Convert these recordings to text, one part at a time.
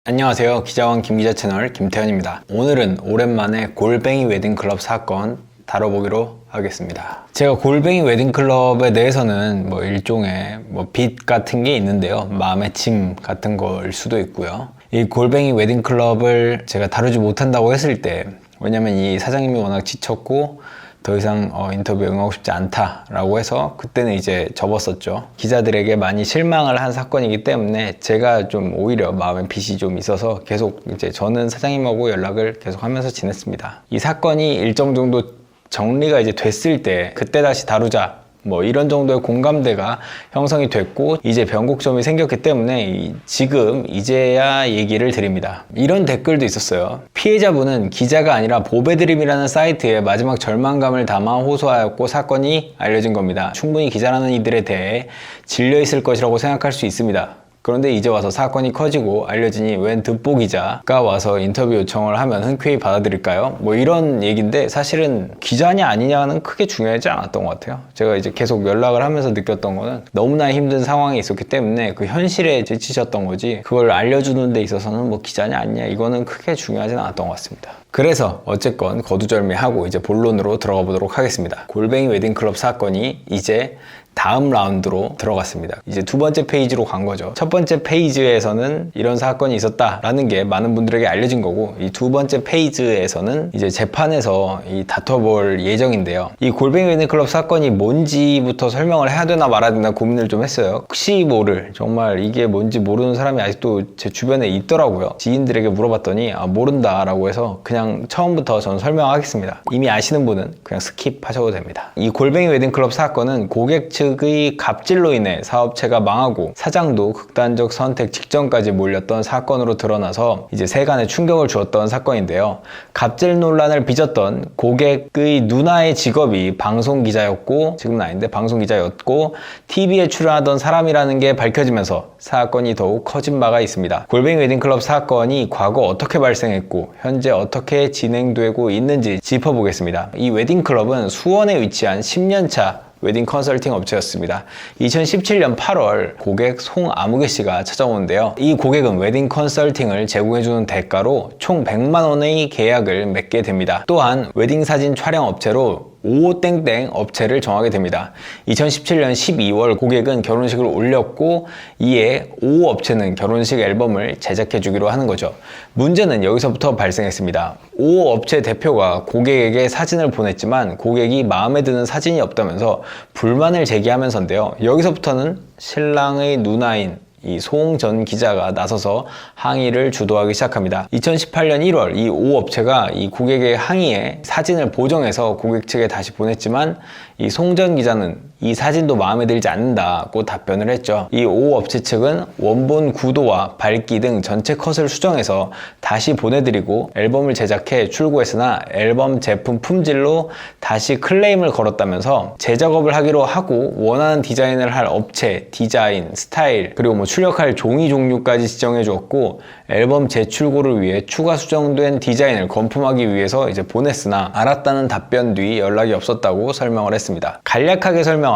안녕하세요. 기자왕 김기자 채널 김태현입니다. 오늘은 오랜만에 골뱅이 웨딩클럽 사건 다뤄보기로 하겠습니다. 제가 골뱅이 웨딩클럽에 대해서는 일종의 빚 같은 게 있는데요. 마음의 짐 같은 걸 수도 있고요. 이 골뱅이 웨딩클럽을 제가 다루지 못한다고 했을 때, 왜냐면 이 사장님이 워낙 지쳤고 더 이상 인터뷰에 응하고 싶지 않다라고 해서 그때는 이제 접었었죠. 기자들에게 많이 실망을 한 사건이기 때문에 제가 좀 오히려 마음에 빚이 좀 있어서 계속 이제 저는 사장님하고 연락을 계속 하면서 지냈습니다. 이 사건이 일정 정도 정리가 이제 됐을 때 그때 다시 다루자, 이런 정도의 공감대가 형성이 됐고 이제 변곡점이 생겼기 때문에 지금 이제야 얘기를 드립니다. 이런 댓글도 있었어요. 피해자분은 기자가 아니라 보배드림이라는 사이트에 마지막 절망감을 담아 호소하였고 사건이 알려진 겁니다. 충분히 기자라는 이들에 대해 질려있을 것이라고 생각할 수 있습니다. 그런데 이제 와서 사건이 커지고 알려지니 웬 듣보 기자가 와서 인터뷰 요청을 하면 흔쾌히 받아들일까요? 이런 얘기인데 사실은 기자냐 아니냐는 크게 중요하지 않았던 것 같아요. 제가 이제 계속 연락을 하면서 느꼈던 거는 너무나 힘든 상황이 있었기 때문에 그 현실에 지치셨던 거지 그걸 알려주는 데 있어서는 기자냐 아니냐 이거는 크게 중요하진 않았던 것 같습니다. 그래서 어쨌건 거두절미하고 이제 본론으로 들어가 보도록 하겠습니다. 골뱅이 웨딩클럽 사건이 이제 다음 라운드로 들어갔습니다. 이제 두 번째 페이지로 간 거죠. 첫 번째 페이지에서는 이런 사건이 있었다라는 게 많은 분들에게 알려진 거고, 이 두 번째 페이지에서는 이제 재판에서 다퉈볼 예정인데요. 이 골뱅이 웨딩클럽 사건이 뭔지부터 설명을 해야 되나 말아야 되나 고민을 좀 했어요. 혹시 모를, 정말 이게 뭔지 모르는 사람이 아직도 제 주변에 있더라고요. 지인들에게 물어봤더니 모른다라고 해서 그냥 처음부터 저는 설명하겠습니다. 이미 아시는 분은 그냥 스킵하셔도 됩니다. 이 골뱅이 웨딩클럽 사건은 고객 측의 갑질로 인해 사업체가 망하고 사장도 극단적 선택 직전까지 몰렸던 사건으로 드러나서 이제 세간에 충격을 주었던 사건인데요. 갑질 논란을 빚었던 고객의 누나의 직업이 방송기자였고, 지금은 아닌데 방송기자였고 TV에 출연하던 사람이라는 게 밝혀지면서 사건이 더욱 커진 바가 있습니다. 골뱅이 웨딩클럽 사건이 과거 어떻게 발생했고 현재 어떻게 진행되고 있는지 짚어보겠습니다. 이 웨딩클럽은 수원에 위치한 10년차 웨딩 컨설팅 업체였습니다. 2017년 8월 고객 송아무개 씨가 찾아오는데요. 이 고객은 웨딩 컨설팅을 제공해주는 대가로 총 100만 원의 계약을 맺게 됩니다. 또한 웨딩 사진 촬영 업체로 오땡땡 업체를 정하게 됩니다. 2017년 12월 고객은 결혼식을 올렸고 이에 오 업체는 결혼식 앨범을 제작해 주기로 하는 거죠. 문제는 여기서부터 발생했습니다. 오 업체 대표가 고객에게 사진을 보냈지만 고객이 마음에 드는 사진이 없다면서 불만을 제기하면서인데요. 여기서부터는 신랑의 누나인 이 송 전 기자가 나서서 항의를 주도하기 시작합니다. 2018년 1월 이 오 업체가 이 고객의 항의에 사진을 보정해서 고객 측에 다시 보냈지만 이 송 전 기자는 이 사진도 마음에 들지 않는다고 답변을 했죠. 이 오 업체 측은 원본 구도와 밝기 등 전체 컷을 수정해서 다시 보내드리고 앨범을 제작해 출고했으나 앨범 제품 품질로 다시 클레임을 걸었다면서 재작업을 하기로 하고 원하는 디자인을 할 업체, 디자인, 스타일, 그리고 출력할 종이 종류까지 지정해 주었고 앨범 재출고를 위해 추가 수정된 디자인을 건품하기 위해서 이제 보냈으나 알았다는 답변 뒤 연락이 없었다고 설명을 했습니다. 간략하게 설명하면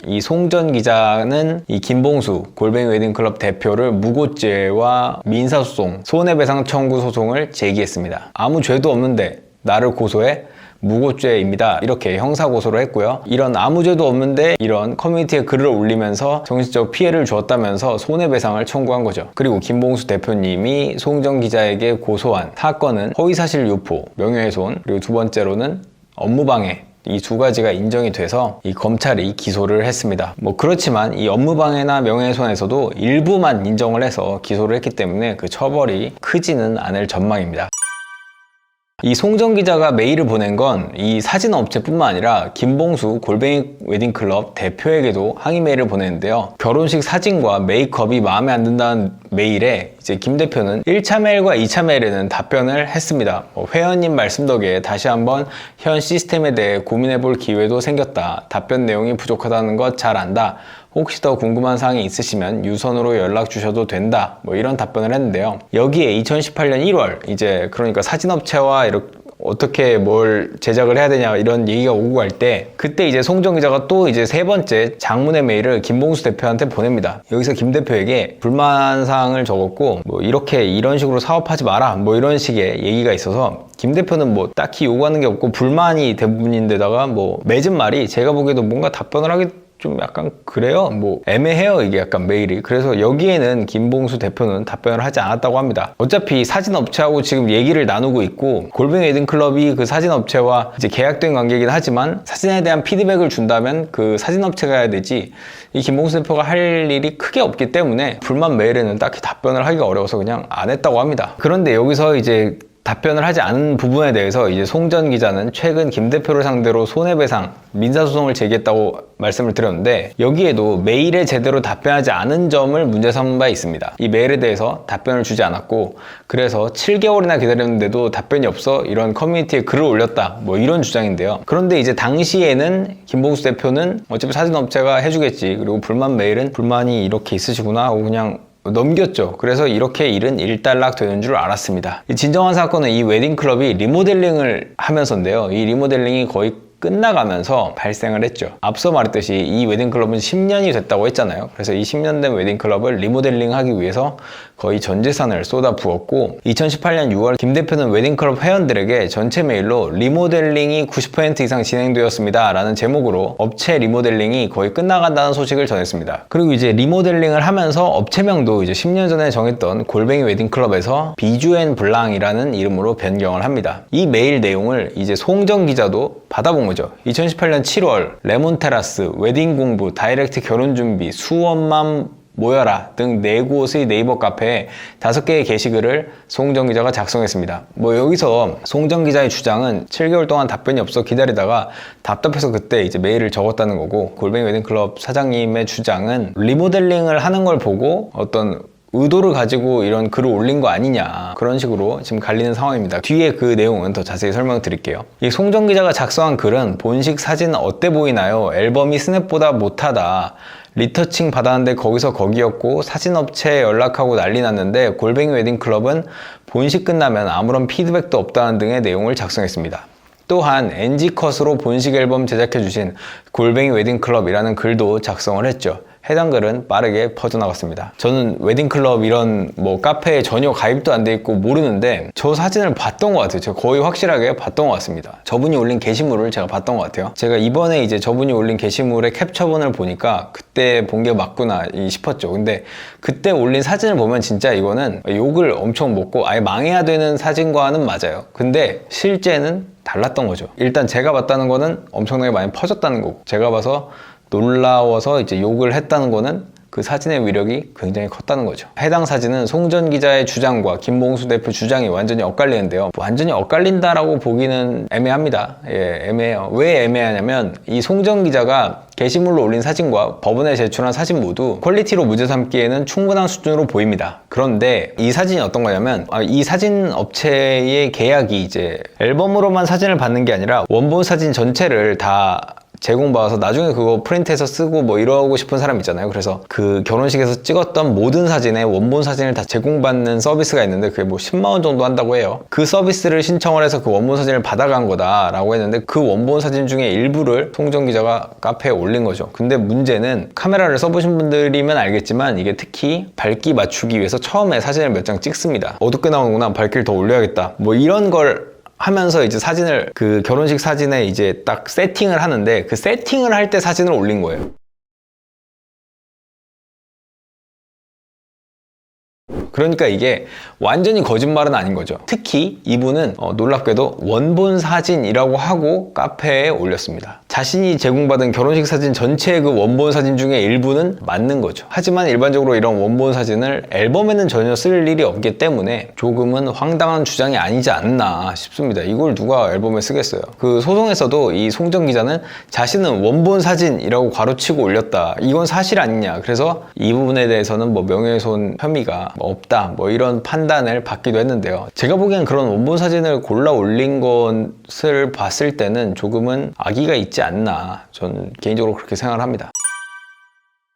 이 송 전 기자는 이 김봉수 골뱅이 웨딩클럽 대표를 무고죄와 민사소송, 손해배상 청구 소송을 제기했습니다. 아무 죄도 없는데 나를 고소해? 무고죄입니다. 이렇게 형사고소를 했고요. 이런 아무 죄도 없는데 이런 커뮤니티에 글을 올리면서 정신적 피해를 주었다면서 손해배상을 청구한 거죠. 그리고 김봉수 대표님이 송 전 기자에게 고소한 사건은 허위사실 유포, 명예훼손, 그리고 두 번째로는 업무방해, 이 두 가지가 인정이 돼서 이 검찰이 기소를 했습니다. 그렇지만 이 업무방해나 명예훼손에서도 일부만 인정을 해서 기소를 했기 때문에 그 처벌이 크지는 않을 전망입니다. 이 송 전 기자가 메일을 보낸 건 이 사진 업체뿐만 아니라 김봉수 골뱅이 웨딩클럽 대표에게도 항의 메일을 보냈는데요. 결혼식 사진과 메이크업이 마음에 안 든다는 메일에 이제 김 대표는 1차 메일과 2차 메일에는 답변을 했습니다. 회원님 말씀 덕에 다시 한번 현 시스템에 대해 고민해 볼 기회도 생겼다. 답변 내용이 부족하다는 것 잘 안다. 혹시 더 궁금한 사항이 있으시면 유선으로 연락 주셔도 된다. 이런 답변을 했는데요. 여기에 2018년 1월 이제 그러니까 사진업체와 이렇게 어떻게 뭘 제작을 해야 되냐 이런 얘기가 오고 갈 때 그때 이제 송정 기자가 또 이제 세 번째 장문의 메일을 김봉수 대표한테 보냅니다. 여기서 김 대표에게 불만사항을 적었고 뭐 이렇게 이런 식으로 사업하지 마라 뭐 이런 식의 얘기가 있어서 김 대표는 뭐 딱히 요구하는 게 없고 불만이 대부분인데다가 뭐 맺은 말이 제가 보기에도 뭔가 답변을 하기 좀 약간 그래요. 뭐 애매해요. 이게 약간 메일이. 그래서 여기에는 김봉수 대표는 답변을 하지 않았다고 합니다. 어차피 사진 업체하고 지금 얘기를 나누고 있고 골뱅이 웨딩클럽이 그 사진 업체와 이제 계약된 관계이긴 하지만 사진에 대한 피드백을 준다면 그 사진 업체가 해야 되지 이 김봉수 대표가 할 일이 크게 없기 때문에 불만 메일에는 딱히 답변을 하기가 어려워서 그냥 안 했다고 합니다. 그런데 여기서 이제 답변을 하지 않은 부분에 대해서 이제 송 전 기자는 최근 김 대표를 상대로 손해배상 민사소송을 제기했다고 말씀을 드렸는데 여기에도 메일에 제대로 답변하지 않은 점을 문제 삼은 바 있습니다. 이 메일에 대해서 답변을 주지 않았고 그래서 7개월이나 기다렸는데도 답변이 없어 이런 커뮤니티에 글을 올렸다 뭐 이런 주장인데요. 그런데 이제 당시에는 김봉수 대표는 어차피 사진업체가 해주겠지 그리고 불만 메일은 불만이 이렇게 있으시구나 하고 그냥 넘겼죠. 그래서 이렇게 일은 일단락 되는 줄 알았습니다. 진정한 사건은 이 웨딩클럽이 리모델링을 하면서인데요. 이 리모델링이 거의 끝나가면서 발생을 했죠. 앞서 말했듯이 이 웨딩클럽은 10년이 됐다고 했잖아요. 그래서 이 10년 된 웨딩클럽을 리모델링 하기 위해서 거의 전 재산을 쏟아 부었고 2018년 6월 김 대표는 웨딩클럽 회원들에게 전체 메일로 리모델링이 90% 이상 진행되었습니다 라는 제목으로 업체 리모델링이 거의 끝나간다는 소식을 전했습니다. 그리고 이제 리모델링을 하면서 업체명도 이제 10년 전에 정했던 골뱅이 웨딩클럽에서 비주앤 블랑이라는 이름으로 변경을 합니다. 이 메일 내용을 이제 송정 기자도 받아본 거죠. 2018년 7월 레몬테라스, 웨딩공부, 다이렉트 결혼준비, 수원맘 모여라 등 4곳의 네이버 카페에 5개의 게시글을 송정 기자가 작성했습니다. 뭐 여기서 송정 기자의 주장은 7개월 동안 답변이 없어 기다리다가 답답해서 그때 이제 메일을 적었다는 거고 골뱅이 웨딩클럽 사장님의 주장은 리모델링을 하는 걸 보고 어떤 의도를 가지고 이런 글을 올린 거 아니냐 그런 식으로 지금 갈리는 상황입니다. 뒤에 그 내용은 더 자세히 설명드릴게요. 이 송정 기자가 작성한 글은 본식 사진 어때 보이나요? 앨범이 스냅보다 못하다. 리터칭 받았는데 거기서 거기였고 사진업체에 연락하고 난리 났는데 골뱅이 웨딩클럽은 본식 끝나면 아무런 피드백도 없다는 등의 내용을 작성했습니다. 또한 NG컷으로 본식 앨범 제작해주신 골뱅이 웨딩클럽이라는 글도 작성을 했죠. 해당 글은 빠르게 퍼져나갔습니다. 저는 웨딩클럽 이런 뭐 카페에 전혀 가입도 안 돼 있고 모르는데 저 사진을 봤던 것 같아요. 제가 거의 확실하게 봤던 것 같습니다. 저분이 올린 게시물을 제가 봤던 것 같아요. 제가 이번에 이제 저분이 올린 게시물의 캡처본을 보니까 그때 본 게 맞구나 싶었죠. 근데 그때 올린 사진을 보면 진짜 이거는 욕을 엄청 먹고 아예 망해야 되는 사진과는 맞아요. 근데 실제는 달랐던 거죠. 일단 제가 봤다는 거는 엄청나게 많이 퍼졌다는 거고 제가 봐서 놀라워서 이제 욕을 했다는 거는 그 사진의 위력이 굉장히 컸다는 거죠. 해당 사진은 송 전 기자의 주장과 김봉수 대표 주장이 완전히 엇갈리는데요. 완전히 엇갈린다라고 보기는 애매합니다. 예, 애매해요. 왜 애매하냐면 이 송 전 기자가 게시물로 올린 사진과 법원에 제출한 사진 모두 퀄리티로 무죄 삼기에는 충분한 수준으로 보입니다. 그런데 이 사진이 어떤 거냐면 이 사진 업체의 계약이 이제 앨범으로만 사진을 받는 게 아니라 원본 사진 전체를 다 제공받아서 나중에 그거 프린트해서 쓰고 뭐 이러고 싶은 사람 있잖아요. 그래서 그 결혼식에서 찍었던 모든 사진의 원본 사진을 다 제공받는 서비스가 있는데 그게 뭐 10만 원 정도 한다고 해요. 그 서비스를 신청을 해서 그 원본 사진을 받아간 거다라고 했는데 그 원본 사진 중에 일부를 송정 기자가 카페에 올린 거죠. 근데 문제는 카메라를 써보신 분들이면 알겠지만 이게 특히 밝기 맞추기 위해서 처음에 사진을 몇 장 찍습니다. 어둡게 나오는구나, 밝기를 더 올려야겠다, 뭐 이런 걸 하면서 이제 사진을 그 결혼식 사진에 이제 딱 세팅을 하는데 그 세팅을 할 때 사진을 올린 거예요. 그러니까 이게 완전히 거짓말은 아닌 거죠. 특히 이분은 놀랍게도 원본 사진이라고 하고 카페에 올렸습니다. 자신이 제공받은 결혼식 사진 전체의 그 원본 사진 중에 일부는 맞는 거죠. 하지만 일반적으로 이런 원본 사진을 앨범에는 전혀 쓸 일이 없기 때문에 조금은 황당한 주장이 아니지 않나 싶습니다. 이걸 누가 앨범에 쓰겠어요. 그 소송에서도 이 송정 기자는 자신은 원본 사진이라고 괄호치고 올렸다, 이건 사실 아니냐, 그래서 이 부분에 대해서는 뭐 명예훼손 혐의가 없다, 뭐 이런 판단을 받기도 했는데요. 제가 보기엔 그런 원본 사진을 골라 올린 것을 봤을 때는 조금은 악의가 있지 않나, 저는 개인적으로 그렇게 생각을 합니다.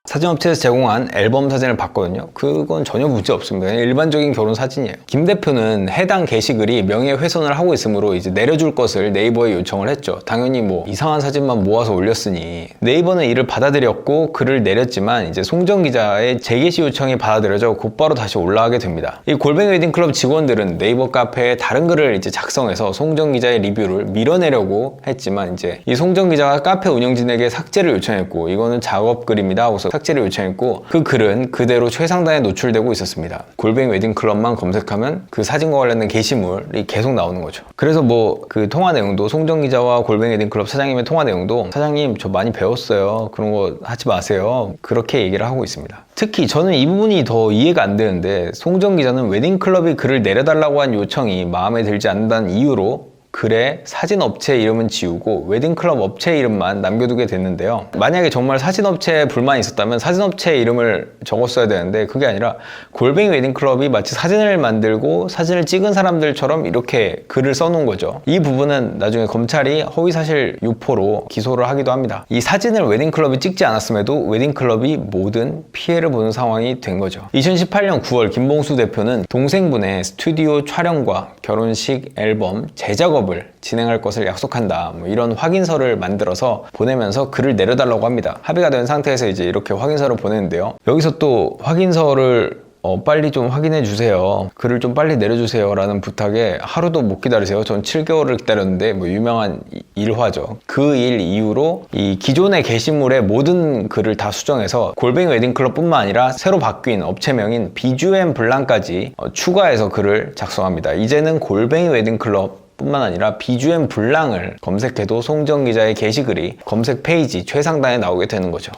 사진업체에서 제공한 앨범 사진을 봤거든요. 그건 전혀 문제 없습니다. 그냥 일반적인 결혼 사진이에요. 김 대표는 해당 게시글이 명예훼손을 하고 있으므로 이제 내려줄 것을 네이버에 요청을 했죠. 당연히 뭐 이상한 사진만 모아서 올렸으니 네이버는 이를 받아들였고 글을 내렸지만 이제 송정 기자의 재게시 요청이 받아들여져 곧바로 다시 올라가게 됩니다. 이 골뱅이 웨딩클럽 직원들은 네이버 카페에 다른 글을 이제 작성해서 송정 기자의 리뷰를 밀어내려고 했지만 이제 이 송정 기자가 카페 운영진에게 삭제를 요청했고 이거는 작업 글입니다 하고서 삭제를 요청했고 그 글은 그대로 최상단에 노출되고 있었습니다. 골뱅이 웨딩클럽만 검색하면 그 사진과 관련된 게시물이 계속 나오는 거죠. 그래서 뭐 그 통화 내용도 송정 기자와 골뱅이 웨딩클럽 사장님의 통화 내용도 사장님 저 많이 배웠어요. 그런 거 하지 마세요. 그렇게 얘기를 하고 있습니다. 특히 저는 이 부분이 더 이해가 안 되는데 송정 기자는 웨딩클럽이 글을 내려달라고 한 요청이 마음에 들지 않는다는 이유로 글에 사진 업체 이름은 지우고 웨딩클럽 업체 이름만 남겨두게 됐는데요. 만약에 정말 사진 업체에 불만이 있었다면 사진 업체 이름을 적었어야 되는데 그게 아니라 골뱅이 웨딩클럽이 마치 사진을 만들고 사진을 찍은 사람들처럼 이렇게 글을 써놓은 거죠. 이 부분은 나중에 검찰이 허위사실 유포로 기소를 하기도 합니다. 이 사진을 웨딩클럽이 찍지 않았음에도 웨딩클럽이 모든 피해를 보는 상황이 된 거죠. 2018년 9월 김봉수 대표는 동생분의 스튜디오 촬영과 결혼식 앨범 제작업 을 진행할 것을 약속한다 뭐 이런 확인서를 만들어서 보내면서 글을 내려달라고 합니다. 합의가 된 상태에서 이제 이렇게 확인서를 보내는데요. 여기서 또 확인서를 빨리 좀 확인해 주세요. 글을 좀 빨리 내려주세요 라는 부탁에 하루도 못 기다리세요. 전 7개월을 기다렸는데 뭐 유명한 일화죠. 그 일 이후로 이 기존의 게시물의 모든 글을 다 수정해서 골뱅이 웨딩클럽 뿐만 아니라 새로 바뀐 업체명인 비주앤 블랑까지 추가해서 글을 작성합니다. 이제는 골뱅이 웨딩클럽 뿐만 아니라 비주앤 블랑을 검색해도 송정 기자의 게시글이 검색 페이지 최상단에 나오게 되는 거죠.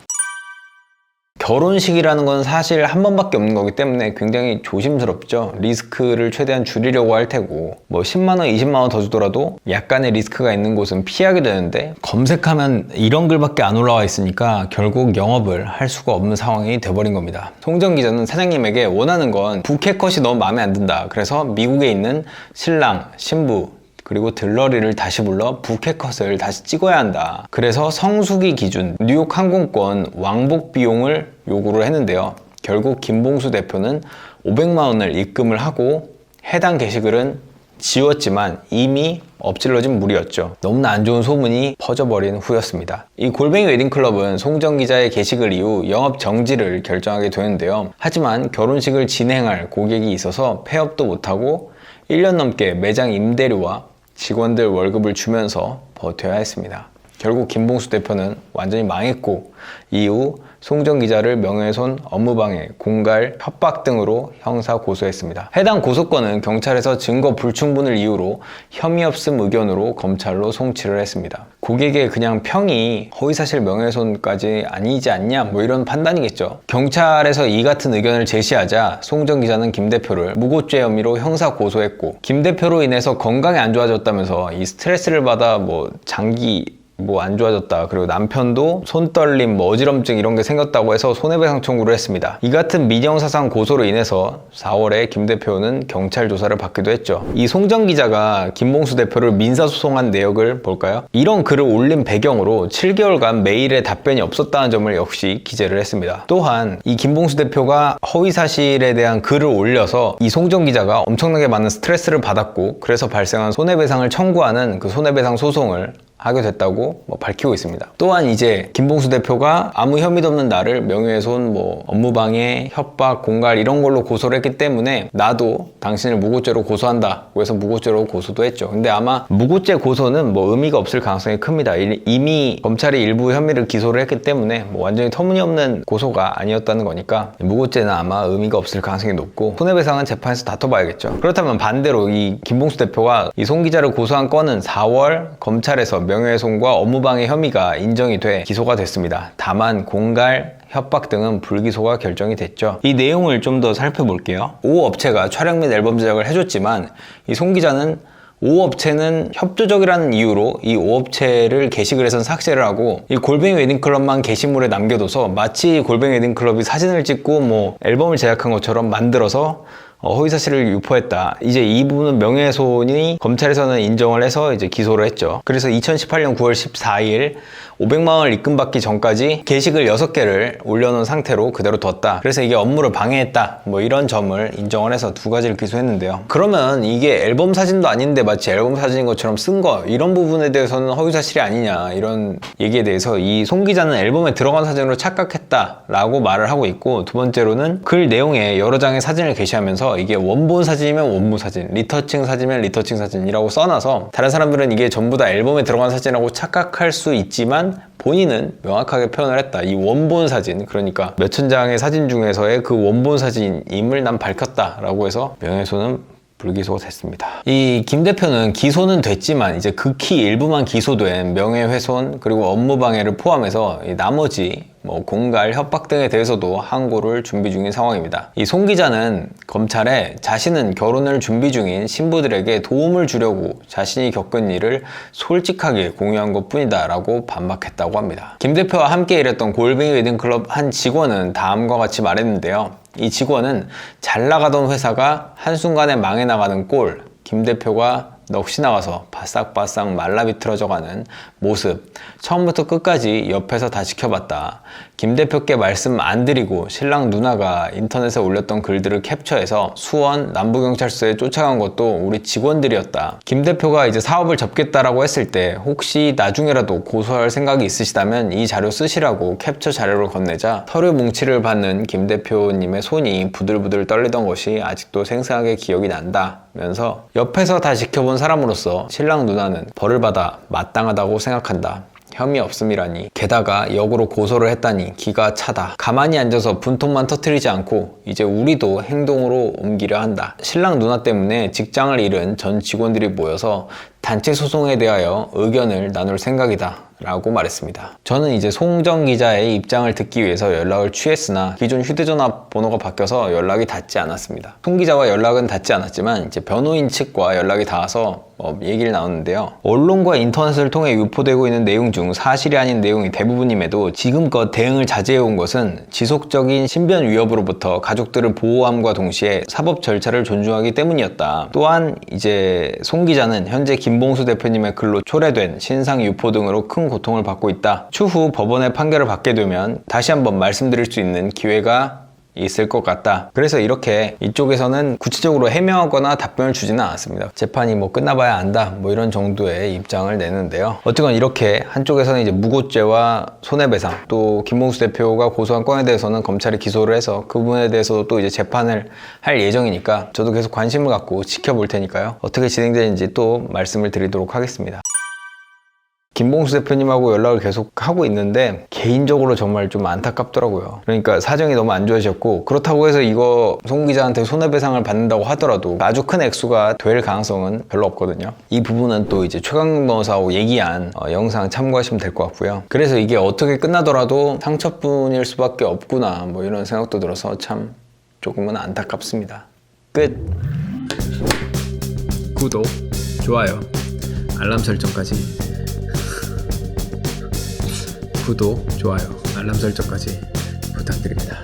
결혼식이라는 건 사실 한 번밖에 없는 거기 때문에 굉장히 조심스럽죠. 리스크를 최대한 줄이려고 할 테고 뭐 10만원, 20만원 더 주더라도 약간의 리스크가 있는 곳은 피하게 되는데 검색하면 이런 글밖에 안 올라와 있으니까 결국 영업을 할 수가 없는 상황이 돼버린 겁니다. 송정 기자는 사장님에게 원하는 건 부캐컷이 너무 마음에 안 든다. 그래서 미국에 있는 신랑, 신부 그리고 들러리를 다시 불러 부캐컷을 다시 찍어야 한다. 그래서 성수기 기준 뉴욕 항공권 왕복 비용을 요구를 했는데요. 결국 김봉수 대표는 500만 원을 입금을 하고 해당 게시글은 지웠지만 이미 엎질러진 물이었죠. 너무나 안 좋은 소문이 퍼져버린 후였습니다. 이 골뱅이 웨딩클럽은 송정 기자의 게시글 이후 영업 정지를 결정하게 되는데요. 하지만 결혼식을 진행할 고객이 있어서 폐업도 못하고 1년 넘게 매장 임대료와 직원들 월급을 주면서 버텨야 했습니다. 결국 김봉수 대표는 완전히 망했고 이후 송정 기자를 명예훼손, 업무방해, 공갈, 협박 등으로 형사 고소했습니다. 해당 고소건은 경찰에서 증거 불충분을 이유로 혐의 없음 의견으로 검찰로 송치를 했습니다. 고객의 그냥 평이 허위사실 명예훼손까지 아니지 않냐 뭐 이런 판단이겠죠. 경찰에서 이 같은 의견을 제시하자 송정 기자는 김 대표를 무고죄 혐의로 형사 고소했고 김 대표로 인해서 건강이 안 좋아졌다면서 이 스트레스를 받아 뭐 장기 안 좋아졌다. 그리고 남편도 손떨림, 어지럼증 이런 게 생겼다고 해서 손해배상 청구를 했습니다. 이 같은 민형사상 고소로 인해서 4월에 김 대표는 경찰 조사를 받기도 했죠. 이 송정 기자가 김봉수 대표를 민사소송한 내역을 볼까요? 이런 글을 올린 배경으로 7개월간 메일에 답변이 없었다는 점을 역시 기재를 했습니다. 또한 이 김봉수 대표가 허위사실에 대한 글을 올려서 이 송정 기자가 엄청나게 많은 스트레스를 받았고 그래서 발생한 손해배상을 청구하는 그 손해배상 소송을 하게 됐다고 밝히고 있습니다. 또한 이제 김봉수 대표가 아무 혐의도 없는 나를 명예훼손, 업무방해, 협박, 공갈 이런 걸로 고소를 했기 때문에 나도 당신을 무고죄로 고소한다. 그래서 무고죄로 고소도 했죠. 근데 아마 무고죄 고소는 의미가 없을 가능성이 큽니다. 이미 검찰이 일부 혐의를 기소를 했기 때문에 완전히 터무니없는 고소가 아니었다는 거니까 무고죄는 아마 의미가 없을 가능성이 높고 손해배상은 재판에서 다퉈봐야겠죠. 그렇다면 반대로 이 김봉수 대표가 이 송 기자를 고소한 건은 4월 검찰에서 명예훼손과 업무방해 혐의가 인정이 돼 기소가 됐습니다. 다만 공갈, 협박 등은 불기소가 결정이 됐죠. 이 내용을 좀 더 살펴볼게요. 5업체가 촬영 및 앨범 제작을 해줬지만 이 송 기자는 5업체는 협조적이라는 이유로 이 5업체를 게시글에선 삭제를 하고 이 골뱅이 웨딩클럽만 게시물에 남겨둬서 마치 골뱅이 웨딩클럽이 사진을 찍고 앨범을 제작한 것처럼 만들어서 허위사실을 유포했다. 이제 이 부분은 명예훼손이 검찰에서는 인정을 해서 이제 기소를 했죠. 그래서 2018년 9월 14일 500만 원을 입금받기 전까지 게시글 6개를 올려놓은 상태로 그대로 뒀다. 그래서 이게 업무를 방해했다. 뭐 이런 점을 인정을 해서 2가지를 기소했는데요. 그러면 이게 앨범 사진도 아닌데 마치 앨범 사진인 것처럼 쓴 거, 이런 부분에 대해서는 허위사실이 아니냐, 이런 얘기에 대해서 이 송 기자는 앨범에 들어간 사진으로 착각했다라고 말을 하고 있고, 두 번째로는 글 내용에 여러 장의 사진을 게시하면서 이게 원본 사진이면 원본 사진, 리터칭 사진이면 리터칭 사진이라고 써놔서 다른 사람들은 이게 전부 다 앨범에 들어간 사진이라고 착각할 수 있지만 본인은 명확하게 표현을 했다. 이 원본 사진, 그러니까 몇천 장의 사진 중에서의 그 원본 사진임을 난 밝혔다라고 해서 명예훼손은 불기소가 됐습니다. 이 김 대표는 기소는 됐지만 이제 극히 일부만 기소된 명예훼손 그리고 업무방해를 포함해서 이 나머지 공갈, 협박 등에 대해서도 항고를 준비 중인 상황입니다. 이 송 기자는 검찰에 자신은 결혼을 준비 중인 신부들에게 도움을 주려고 자신이 겪은 일을 솔직하게 공유한 것뿐이다 라고 반박했다고 합니다. 김 대표와 함께 일했던 골뱅이 웨딩클럽 한 직원은 다음과 같이 말했는데요. 이 직원은 잘 나가던 회사가 한순간에 망해 나가는 꼴, 김 대표가 넋이 나가서 바싹바싹 말라비틀어져가는 모습, 처음부터 끝까지 옆에서 다 지켜봤다. 김 대표께 말씀 안 드리고 신랑 누나가 인터넷에 올렸던 글들을 캡처해서 수원 남부경찰서에 쫓아간 것도 우리 직원들이었다. 김 대표가 이제 사업을 접겠다라고 했을 때 혹시 나중에라도 고소할 생각이 있으시다면 이 자료 쓰시라고 캡처 자료를 건네자 서류 뭉치를 받는 김 대표님의 손이 부들부들 떨리던 것이 아직도 생생하게 기억이 난다면서 옆에서 다 지켜본 사람으로서 신랑 누나는 벌을 받아 마땅하다고 생각한다. 혐의 없음이라니. 게다가 역으로 고소를 했다니 기가 차다. 가만히 앉아서 분통만 터뜨리지 않고 이제 우리도 행동으로 옮기려 한다. 신랑 누나 때문에 직장을 잃은 전 직원들이 모여서 단체 소송에 대하여 의견을 나눌 생각이다 라고 말했습니다. 저는 이제 송정 기자의 입장을 듣기 위해서 연락을 취했으나 기존 휴대전화 번호가 바뀌어서 연락이 닿지 않았습니다. 송 기자와 연락은 닿지 않았지만 이제 변호인 측과 연락이 닿아서 얘기를 나눴는데요. 언론과 인터넷을 통해 유포되고 있는 내용 중 사실이 아닌 내용이 대부분임에도 지금껏 대응을 자제해온 것은 지속적인 신변 위협으로부터 가족들을 보호함과 동시에 사법 절차를 존중하기 때문이었다. 또한 이제 송 기자는 현재 김봉수 대표님의 글로 초래된 신상 유포 등으로 큰 고통을 받고 있다. 추후 법원의 판결을 받게 되면 다시 한번 말씀드릴 수 있는 기회가 있을 것 같다. 그래서 이렇게 이쪽에서는 구체적으로 해명하거나 답변을 주지는 않았습니다. 재판이 끝나봐야 안다 이런 정도의 입장을 내는데요. 어쨌건 이렇게 한쪽에서는 이제 무고죄와 손해배상, 또 김봉수 대표가 고소한 건에 대해서는 검찰이 기소를 해서 그 부분에 대해서도 또 이제 재판을 할 예정이니까 저도 계속 관심을 갖고 지켜볼 테니까요. 어떻게 진행되는지 또 말씀을 드리도록 하겠습니다. 김봉수 대표님하고 연락을 계속 하고 있는데 개인적으로 정말 좀 안타깝더라고요. 그러니까 사정이 너무 안 좋아지셨고, 그렇다고 해서 이거 송 기자한테 손해배상을 받는다고 하더라도 아주 큰 액수가 될 가능성은 별로 없거든요. 이 부분은 또 이제 최강욱 변호사하고 얘기한 영상 참고하시면 될 것 같고요. 그래서 이게 어떻게 끝나더라도 상처뿐일 수밖에 없구나 이런 생각도 들어서 참 조금은 안타깝습니다. 끝. 구독, 좋아요, 알람 설정까지. 구독, 좋아요, 알람 설정까지 부탁드립니다.